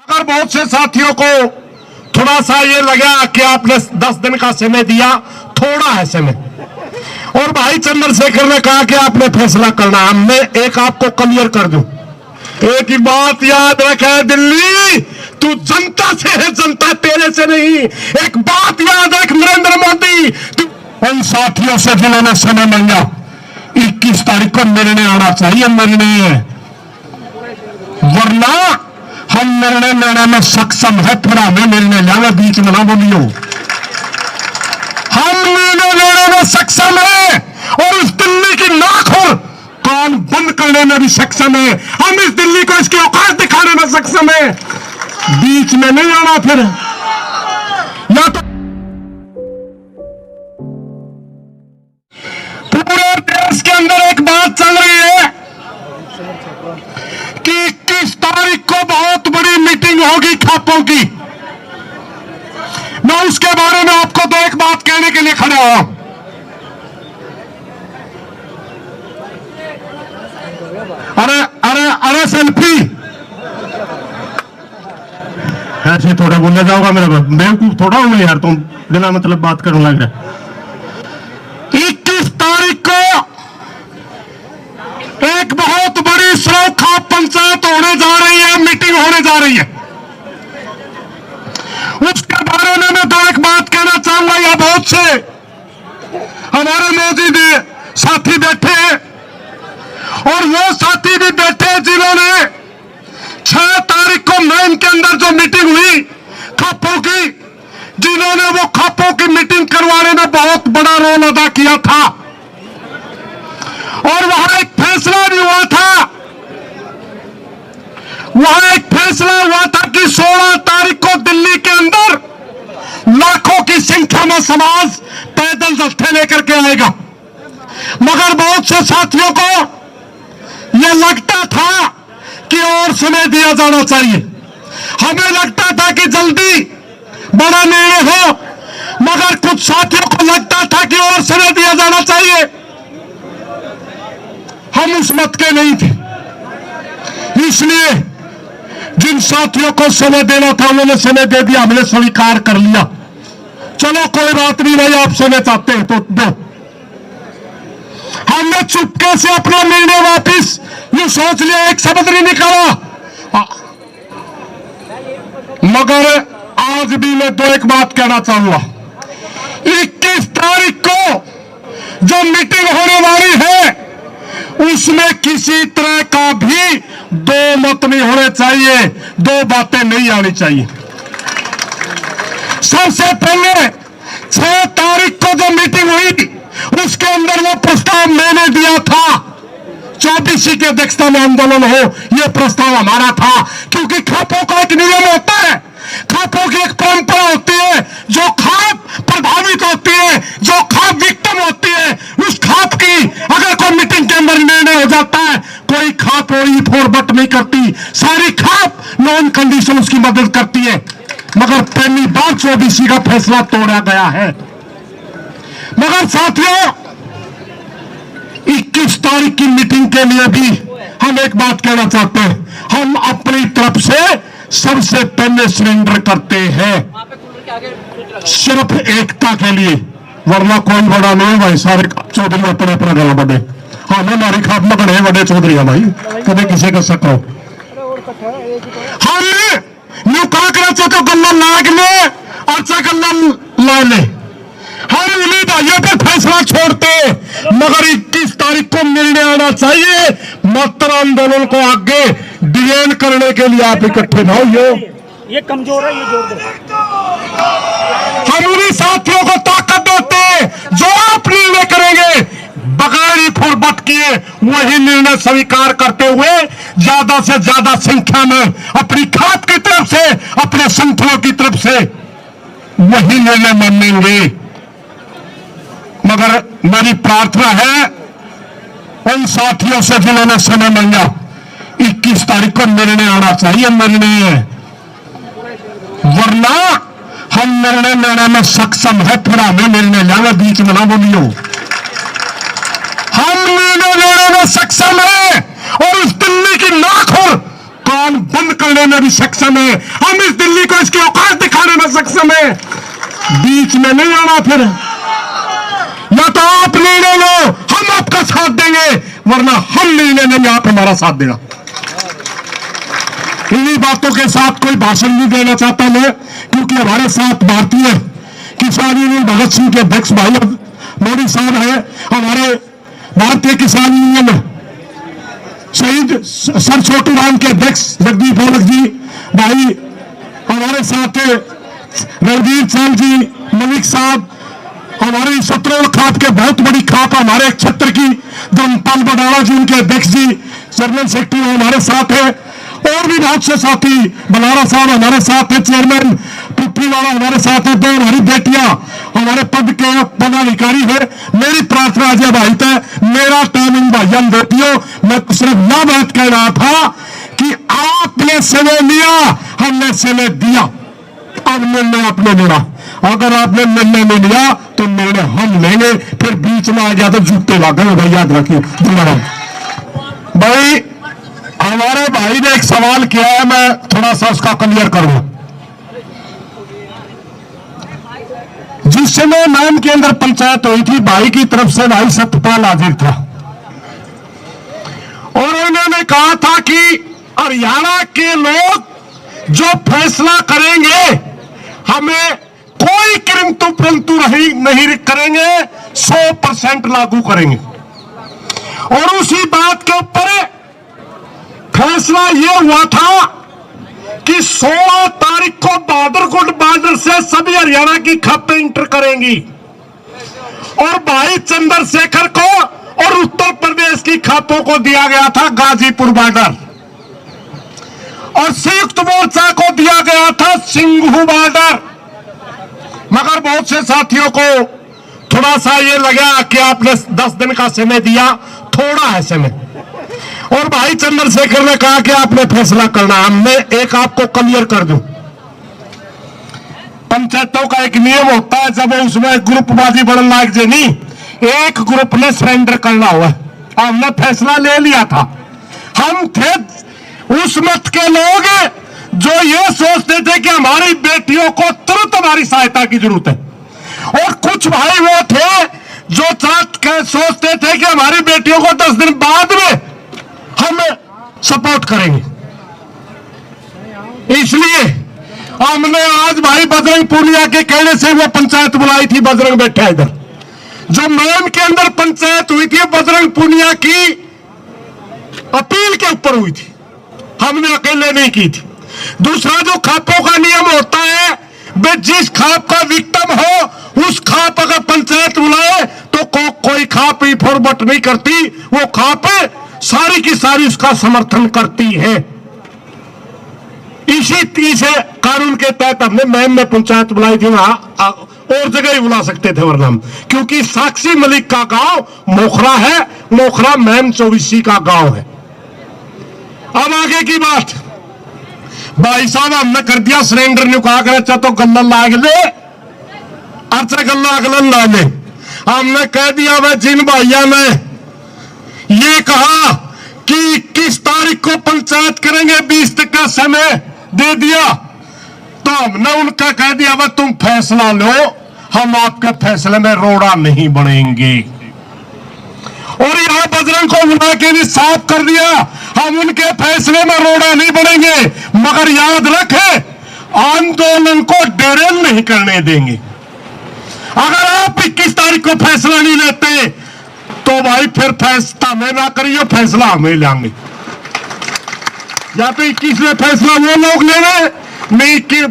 अगर बहुत से साथियों को थोड़ा सा ये लगा कि आपने 10 दिन का समय दिया, थोड़ा है समय, और भाई चंद्रशेखर ने कहा कि आपने फैसला करना, हमने एक आपको क्लियर कर दूं, एक ही बात याद रखे दिल्ली, तू जनता से है, जनता तेरे से नहीं। एक बात याद रख नरेंद्र मोदी, तू उन साथियों से जिन्होंने समय मांगा, 21 तारीख को निर्णय आना चाहिए, निर्णय, वरना हम निर्णय लेने में सक्षम है, फिर हमें निर्णय लेना, बीच में ना बोलियो, हम निर्णय लेने में सक्षम है और इस दिल्ली की नाक और कान बंद करने में भी सक्षम है, हम इस दिल्ली को इसकी औकात दिखाने में सक्षम है, बीच में नहीं आना फिर। या तो पूरे देश के अंदर एक बात चल रही है कि 21 तारीख को बहुत बड़ी मीटिंग होगी खापों की, मैं उसके बारे में आपको तो एक बात कहने के लिए खड़ा हूं। अरे अरे अरे सेल्फी ऐसे थोड़ा बोलने जाओगा, मेरा बेवकूफ थोड़ा हूं मैं यार, तुम बिना मतलब बात करूं लग रहा। 21 तारीख को एक बहुत बड़ी सुरक्षा पंचायत होने जा रही है, मीटिंग होने जा रही है, उसके बारे में मैं तो एक बात कहना चाहूंगा। या बहुत से हमारे मोदी ने साथी बैठे हैं और वो साथी भी बैठे हैं जिन्होंने 6 तारीख को मेन के अंदर जो मीटिंग हुई खापों की, जिन्होंने वो खापों की मीटिंग करवाने में बहुत बड़ा रोल अदा किया था, और वहां एक फैसला भी हुआ था, वहां एक फैसला हुआ था कि 16 तारीख को दिल्ली के अंदर लाखों की संख्या में समाज पैदल जत्थे लेकर के आएगा। मगर बहुत से साथियों को यह लगता था कि और समय दिया जाना चाहिए, हमें लगता था कि जल्दी बड़ा निर्णय हो, मगर कुछ साथियों को लगता था कि और समय दिया जाना चाहिए। हम उस मत के नहीं थे, इसलिए जिन साथियों को समय देना था उन्होंने समय दे दिया, हमने स्वीकार कर लिया, चलो कोई बात नहीं भाई, आप समय चाहते हैं तो दो। हमने चुपके से अपना निर्णय वापिस ये सोच लिया, एक शब्द नहीं निकाला। मगर आज भी मैं तो एक बात कहना चाहूंगा, 21 तारीख को जो मीटिंग होने वाली है उसमें किसी तरह का भी दो मत नहीं होने चाहिए, दो बातें नहीं आनी चाहिए। सबसे पहले 6 तारीख को जो मीटिंग हुई उसके अंदर वो प्रस्ताव मैंने दिया था, 24 की अध्यक्षता में आंदोलन हो, यह प्रस्ताव हमारा था, क्योंकि खापों का एक नियम होता है, खापों की एक परंपरा होती है, जो खाप प्रभावित होती है, जो खाप विक्टिम होती है, उस खाप की अगर कोई मीटिंग के अंदर निर्णय हो जाता है, कोई खाप कोई फॉरवर्ड नहीं करती, सारी खाप नॉन कंडीशन उसकी मदद करती है। मगर पहली बार 24 का फैसला तोड़ा गया है। मगर साथियों, 21 तारीख की मीटिंग के लिए भी हम एक बात कहना चाहते हैं, हम अपनी तरफ से सबसे पहले सरेंडर करते हैं सिर्फ एकता के लिए, वरना कोई बड़ा नहीं भाई, सारे चौधरी अपने अपना गला बढ़े, हाँ हमारी खाप में बड़े बड़े चौधरी है भाई, कभी किसी का शक हो। हमने नुका कर तो गल्ला लाग ले और गल्ला ला ले, हम उन्हीं भाइयों पर फैसला छोड़ते, मगर 21 तारीख को निर्णय आना चाहिए, मात्र आंदोलन को आगे डिजाइन करने के लिए आप इकट्ठे ना हो, ये कमजोर है, ये जोर दो। हम उन्हीं साथियों को ताकत देते जो आप निर्णय करेंगे, बगैर ही फॉरवर्ड किए वही निर्णय स्वीकार करते हुए ज्यादा से ज्यादा संख्या में अपनी खाप की तरफ से, अपने संगठनों की तरफ से वही निर्णय मानेंगे। मगर मेरी प्रार्थना है उन साथियों से जिन्होंने समय मांगा, 21 तारीख को निर्णय आना चाहिए, निर्णय, वरना हम निर्णय लेने में सक्षम है, फिर हमें निर्णय लेना, बीच में ना बोलियो, हम निर्णय लेने में सक्षम है और इस दिल्ली की नाक और कान बंद करने में भी सक्षम है। हम इस दिल्ली को इसकी औकात दिखाने में सक्षम है। बीच में नहीं आना फिर, या तो आप निर्णय लो, हम आपका साथ देंगे, वरना हम निर्णय लेंगे, आप हमारा साथ देना। इन्हीं बातों के साथ कोई भाषण नहीं देना चाहता मैं, क्योंकि हमारे साथ भारतीय किसान यूनियन भगत सिंह के अध्यक्ष भाई मोदी साहब है, हमारे भारतीय किसान यूनियन शहीद सर छोटू राम के अध्यक्ष जगदीप औलख जी भाई, हमारे साथ रणवीर चाल जी, मलिक साहब, हमारी 17 खाप के बहुत बड़ी खाप हमारे क्षेत्र की धर्मपाल बडाला जी, उनके अध्यक्ष जी, जनरल सेक्रेटरी हमारे साथ है, और भी बहुत से साथी, बलारा साहब हमारे साथ है, चेयरमैन पुट्टीवाला हमारे साथ है, दो हमारी बेटियां हमारे पद के पदाधिकारी है। मेरी प्रार्थना अजय भाई तक, मेरा टाइम इन भाइयों बेटियों, मैं तो सिर्फ यह बात कह रहा था कि आपने समय लिया, हमने समय दिया, अब निर्णय आपने लेना। अगर आपने निर्णय नहीं लिया तो निर्णय हम लेंगे, फिर बीच में आ गया तो जूते लागेंगे भाई, याद रखिए। धन्यवाद भाई। हमारे भाई ने एक सवाल किया है, मैं थोड़ा सा उसका क्लियर करूं। जिस समय नाम के अंदर पंचायत हुई थी, भाई की तरफ से भाई सत्यपाल हाजिर था, और उन्होंने कहा था कि हरियाणा के लोग जो फैसला करेंगे हमें कोई किंतु परंतु नहीं करेंगे, 100% लागू करेंगे। और उसी बात के ऊपर फैसला यह हुआ था कि 16 तारीख को बहादुरगढ़ बॉर्डर से सभी हरियाणा की खापें इंटर करेंगी, और भाई चंद्रशेखर को और उत्तर प्रदेश की खापों को दिया गया था गाजीपुर बॉर्डर, और संयुक्त मोर्चा को दिया गया था सिंघू बॉर्डर। मगर बहुत से साथियों को थोड़ा सा ये लगा कि आपने 10 दिन का समय दिया, थोड़ा है समय, और भाई चंद्रशेखर ने कहा कि आपने फैसला करना। मैं एक आपको क्लियर कर दूं, पंचायतों का एक नियम होता है, जब उसमें ग्रुपबाजी बढ़ने लायक जे नहीं, एक ग्रुप ने सरेंडर करना हुआ, हमने फैसला ले लिया था। हम थे उस मत के लोग जो ये सोचते थे कि हमारी बेटियों को तुरंत हमारी सहायता की जरूरत है, और कुछ भाई वो थे जो सोचते थे कि हमारी बेटियों को 10 दिन बाद में हम सपोर्ट करेंगे। इसलिए हमने आज भाई बजरंग पूनिया के कहने से वो पंचायत बुलाई थी, बजरंग बैठा इधर, जो मैम के अंदर पंचायत हुई थी बजरंग पूनिया की अपील के ऊपर हुई थी, हमने अकेले नहीं की थी। दूसरा जो खापों का नियम होता है, वे जिस खाप का विक्टिम हो उस खाप अगर पंचायत बुलाए तो कोई खाप ही फॉरवर्ड नहीं करती, वो खाप सारी की सारी उसका समर्थन करती है। इसी तीसरे कानून के तहत हमने मैम में पंचायत बुलाई थी, वहां और जगह ही बुला सकते थे वरना, क्योंकि साक्षी मलिक का गांव मोखरा है, मोखरा मैम चौबीसी का गांव है। अब आगे की बात, भाई साहब हमने कर दिया सरेंडर, ने कहा कर अच्छा तो गल्ला लाग ले, अच्छा गल्ला अगला ला ले। हमने कह दिया वह जिन भाइया ने ये कहा कि 21 तारीख को पंचायत करेंगे, 20 तक का समय दे दिया, तो हमने उनका कह दिया वह तुम फैसला लो, हम आपके फैसले में रोड़ा नहीं बनेंगे। और यहां बजरंग को बुला के भी साफ कर दिया, हम उनके फैसले में रोड़ा नहीं बनेंगे, मगर याद रखें आंदोलन को डेरेल नहीं करने देंगे। अगर आप 21 तारीख को फैसला नहीं लेते तो भाई फिर फैसला में ना करिए, फैसला हमें लेंगे, या तो 21 में फैसला वो लोग ले रहे नहीं कि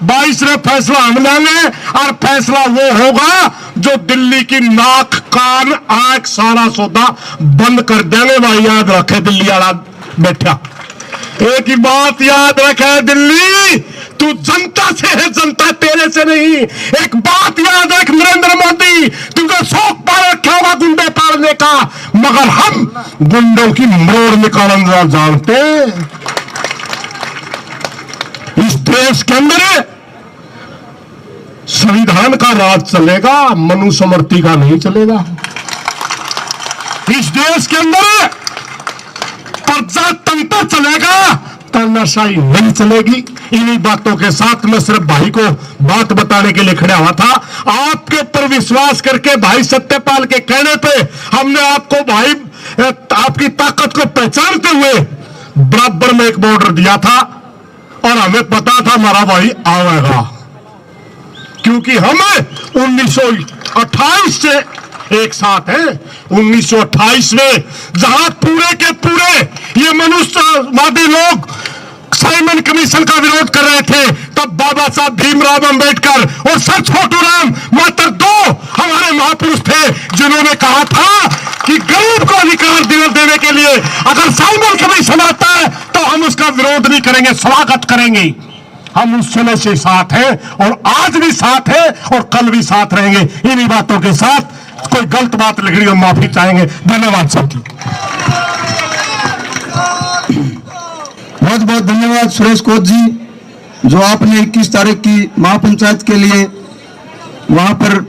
22 में फैसला हम लेंगे, और फैसला वो होगा जो दिल्ली की नाक कान आंख सारा सौदा बंद कर देंगे। भाई याद रखे दिल्ली वाला बैठा, एक ही बात याद रखे, दिल्ली तू जनता से है, जनता तेरे से नहीं। एक बात याद रख नरेंद्र मोदी, तुझे शौक पाल रखा होगा गुंडे पालने का, मगर हम गुंडों की मोड़ निकालना जानते। इस देश के अंदर संविधान का राज चलेगा, मनुस्मृति का नहीं चलेगा। इस देश के अंदर प्रजातंत्र चलेगा, तानाशाही नहीं चलेगी। इन्हीं बातों के साथ मैं सिर्फ भाई को बात बताने के लिए खड़ा हुआ था। आपके ऊपर विश्वास करके भाई सत्यपाल के कहने पे हमने आपको भाई आपकी ताकत को पहचानते हुए बराबर में एक बॉर्डर दिया था और हमें पता था हमारा भाई आएगा, क्योंकि हमें 1928 से एक साथ है। 1928 में जहां पूरे के पूरे ये मनुष्यवादी लोग साइमन कमीशन का विरोध कर रहे थे, तब बाबा साहब भीमराव अंबेडकर और सर छोटू राम मात्र दो हमारे महापुरुष थे जिन्होंने कहा था कि गरीब को अधिकार देने के लिए अगर साइमन कमीशन आता है तो हम उसका विरोध नहीं करेंगे, स्वागत करेंगे। हम उस समय से साथ हैं और आज भी साथ हैं और कल भी साथ रहेंगे। इन्हीं बातों के साथ कोई गलत बात लिख रही हो माफी चाहेंगे। धन्यवाद सबकी। बहुत बहुत धन्यवाद सुरेश कोच जी, जो आपने 21 तारीख की महापंचायत के लिए वहां पर